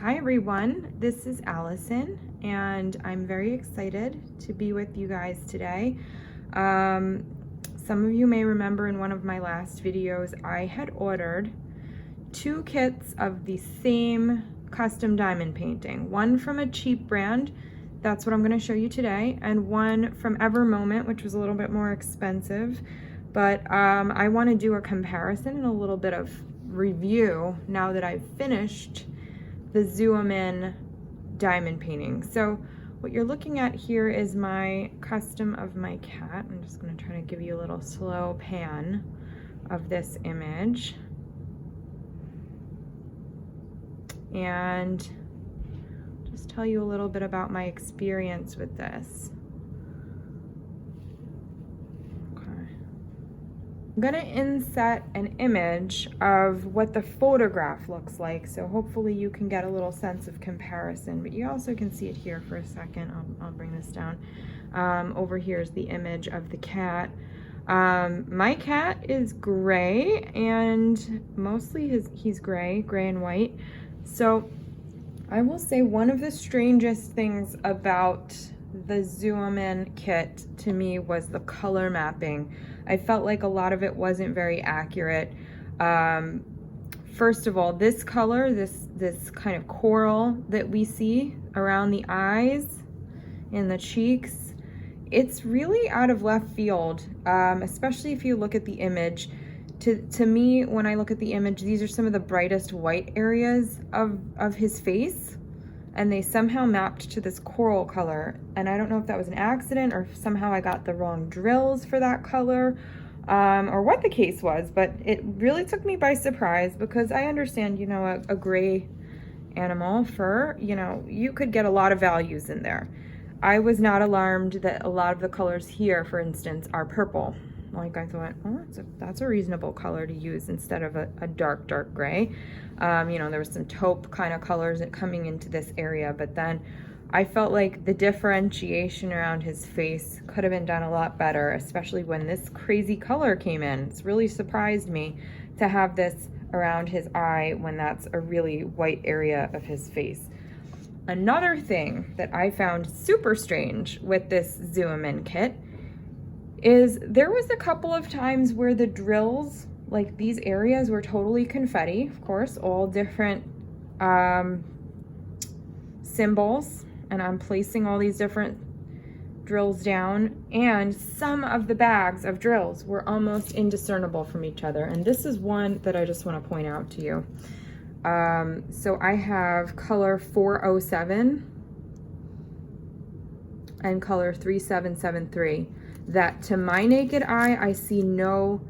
Hi everyone, this is Allison and I'm very excited to be with you guys today. Some of you may remember in one of my last videos I had ordered 2 kits of the same custom diamond painting. One from a cheap brand, that's what I'm going to show you today, and one from Moment, which was a little bit more expensive. But I want to do a comparison and a little bit of review now that I've finished the ZUOMIN diamond painting. So what you're looking at here is my custom of my cat. I'm just going to try to give you a little slow pan of this image. And just tell you a little bit about my experience with this. I'm going to inset an image of what the photograph looks like, so hopefully you can get a little sense of comparison, but you also can see it here for a second. I'll bring this down. Over here is the image of the cat. My cat is gray, and mostly he's gray and white. So I will say one of the strangest things about the ZUOMIN kit to me was the color mapping. I felt like a lot of it wasn't very accurate. First of all, this color, this kind of coral that we see around the eyes and the cheeks, it's really out of left field, especially if you look at the image. To me, when I look at the image, these are some of the brightest white areas of his face, and they somehow mapped to this coral color. And I don't know if that was an accident or if somehow I got the wrong drills for that color, or what the case was, but it really took me by surprise, because I understand, you know, a gray animal fur, you know, you could get a lot of values in there. I was not alarmed that a lot of the colors here, for instance, are purple. Like, I thought, oh, that's a reasonable color to use instead of a dark gray. You know, there was some taupe kind of colors coming into this area, but then I felt like the differentiation around his face could have been done a lot better, especially when this crazy color came in. It's really surprised me to have this around his eye when that's a really white area of his face. Another thing that I found super strange with this ZUOMIN kit is there was a couple of times where the drills, like these areas, were totally confetti, of course, all different symbols, and I'm placing all these different drills down, and some of the bags of drills were almost indiscernible from each other, and this is one that I just want to point out to you. So I have color 407 and color 3773. That to my naked eye, I see no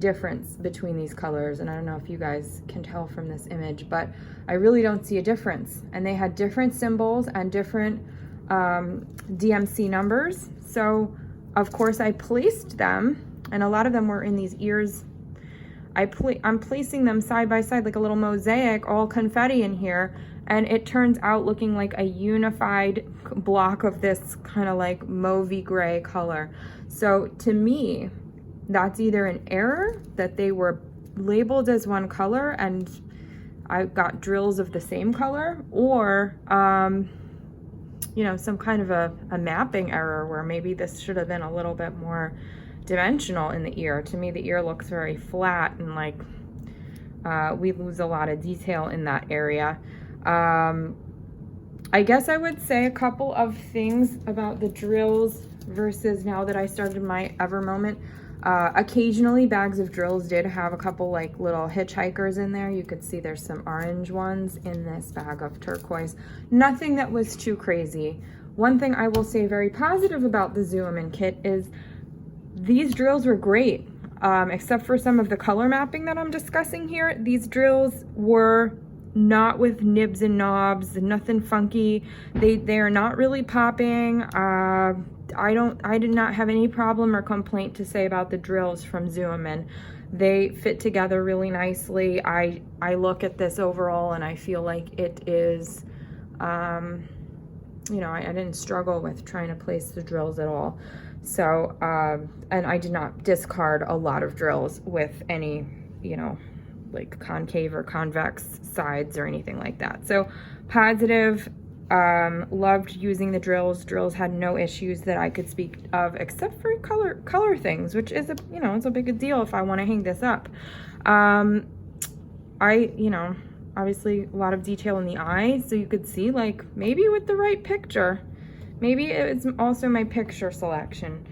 difference between these colors. And I don't know if you guys can tell from this image, but I really don't see a difference. And they had different symbols and different DMC numbers. So of course I placed them, and a lot of them were in these ears. I'm placing them side by side like a little mosaic, all confetti in here, and it turns out looking like a unified block of this kind of like mauvey gray color. So to me, that's either an error that they were labeled as one color and I got drills of the same color, or you know, some kind of a mapping error where maybe this should have been a little bit more dimensional in the ear. To me, the ear looks very flat, and like we lose a lot of detail in that area. I guess I would say a couple of things about the drills versus now that I started my Moment. Occasionally bags of drills did have a couple like little hitchhikers in there. You could see there's some orange ones in this bag of turquoise. Nothing that was too crazy. One thing I will say very positive about the ZUOMIN kit is these drills were great, except for some of the color mapping that I'm discussing here. These drills were not with nibs and knobs, nothing funky. They are not really popping. I did not have any problem or complaint to say about the drills from ZUOMIN. They fit together really nicely. I look at this overall and I feel like it is, you know, I didn't struggle with trying to place the drills at all. So, and I did not discard a lot of drills with any, you know, like concave or convex sides or anything like that. So positive. Loved using the drills. Drills had no issues that I could speak of, except for color things, which is it's a big deal if I want to hang this up. Obviously a lot of detail in the eyes, so you could see, like, maybe with the right picture, maybe it's also my picture selection.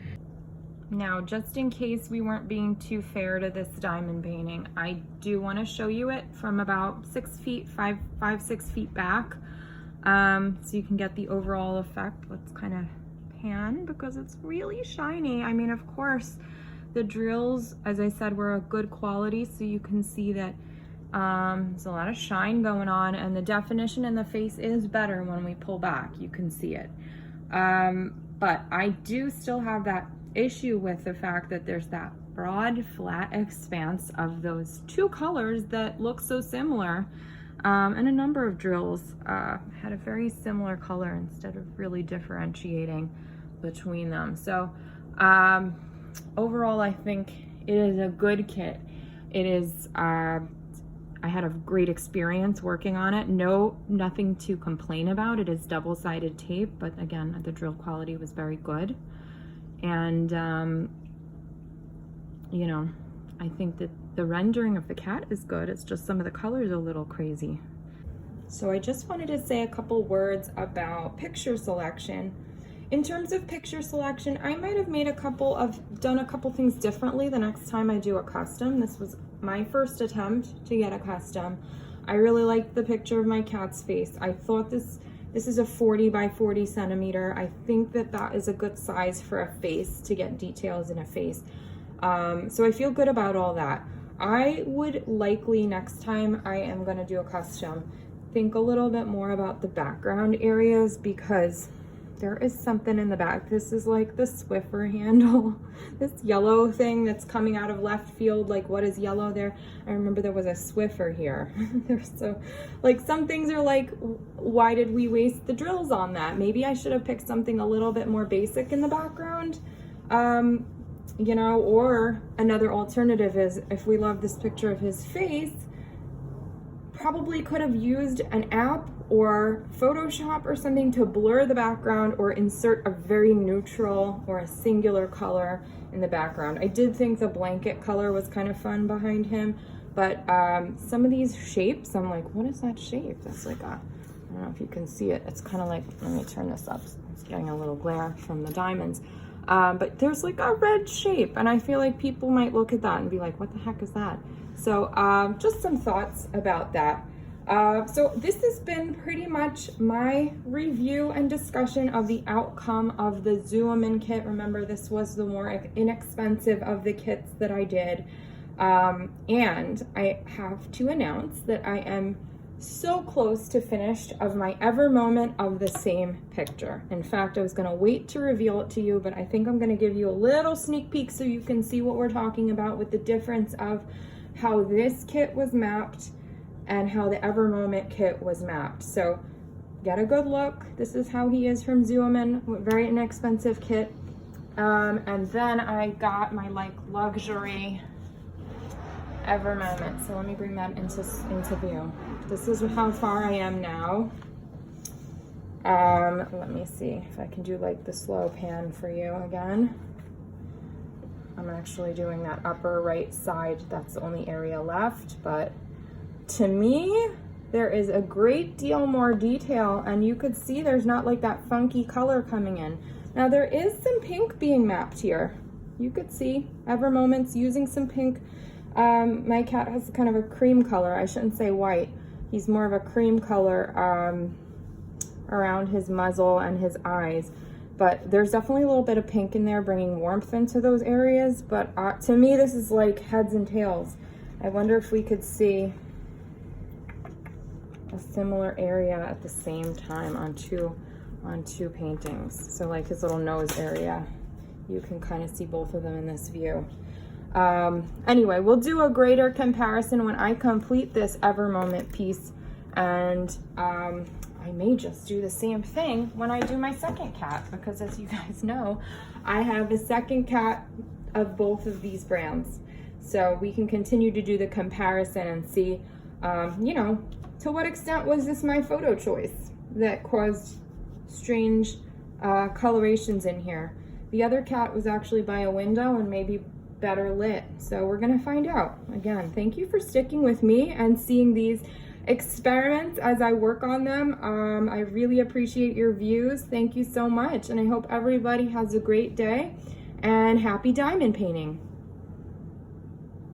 Now, just in case we weren't being too fair to this diamond painting, I do want to show you it from about 6 feet, 6 feet back. So you can get the overall effect. Let's kind of pan because it's really shiny. I mean, of course, the drills, as I said, were a good quality, so you can see that there's a lot of shine going on, and the definition in the face is better when we pull back. You can see it. But I do still have that issue with the fact that there's that broad, flat expanse of those two colors that look so similar. And a number of drills had a very similar color instead of really differentiating between them. So overall, I think it is a good kit. It is, I had a great experience working on it. Nothing to complain about. It is double-sided tape, but again, the drill quality was very good. And, I think that the rendering of the cat is good. It's just some of the colors are a little crazy. So I just wanted to say a couple words about picture selection. In terms of picture selection, I might have done a couple things differently the next time I do a custom. This was my first attempt to get a custom. I really liked the picture of my cat's face. I thought this is a 40 by 40 centimeter. I think that is a good size for a face, to get details in a face. So I feel good about all that. I would likely, next time I am going to do a custom, think a little bit more about the background areas, because there is something in the back. This is like the Swiffer handle, this yellow thing that's coming out of left field. Like, what is yellow there? I remember there was a Swiffer here. So, like, some things are like, why did we waste the drills on that? Maybe I should have picked something a little bit more basic in the background. Or another alternative is, if we love this picture of his face, probably could have used an app or Photoshop or something to blur the background, or insert a very neutral or a singular color in the background. I did think the blanket color was kind of fun behind him, but some of these shapes, I'm like, what is that shape? That's like I don't know if you can see it. It's kind of like, let me turn this up. It's getting a little glare from the diamonds. But there's like a red shape, and I feel like people might look at that and be like, what the heck is that? So just some thoughts about that. So this has been pretty much my review and discussion of the outcome of the ZUOMIN kit. Remember, this was the more inexpensive of the kits that I did. And I have to announce that I am so close to finished of my ever moment of the same picture. In fact, I was going to wait to reveal it to you, but I think I'm going to give you a little sneak peek so you can see what we're talking about with the difference of how this kit was mapped and how the ever moment kit was mapped. So get a good look. This is how he is from ZUOMIN, very inexpensive kit. And then I got my like luxury ever moment. So let me bring that into view. This is how far I am now. Let me see if I can do like the slow pan for you again. I'm actually doing that upper right side. That's the only area left, but to me, there is a great deal more detail, and you could see there's not like that funky color coming in. Now there is some pink being mapped here. You could see ever moments using some pink. My cat has kind of a cream color. I shouldn't say white. He's more of a cream color around his muzzle and his eyes. But there's definitely a little bit of pink in there, bringing warmth into those areas. But to me, this is like heads and tails. I wonder if we could see a similar area at the same time on two paintings. So like his little nose area, you can kind of see both of them in this view. Anyway, we'll do a greater comparison when I complete this ever moment piece, and I may just do the same thing when I do my second cat, because as you guys know, I have a second cat of both of these brands. So we can continue to do the comparison and see, you know, to what extent was this my photo choice that caused strange colorations in here. The other cat was actually by a window and maybe better lit. So we're gonna find out. Again, thank you for sticking with me and seeing these experiments as I work on them. I really appreciate your views. Thank you so much. And I hope everybody has a great day and happy diamond painting.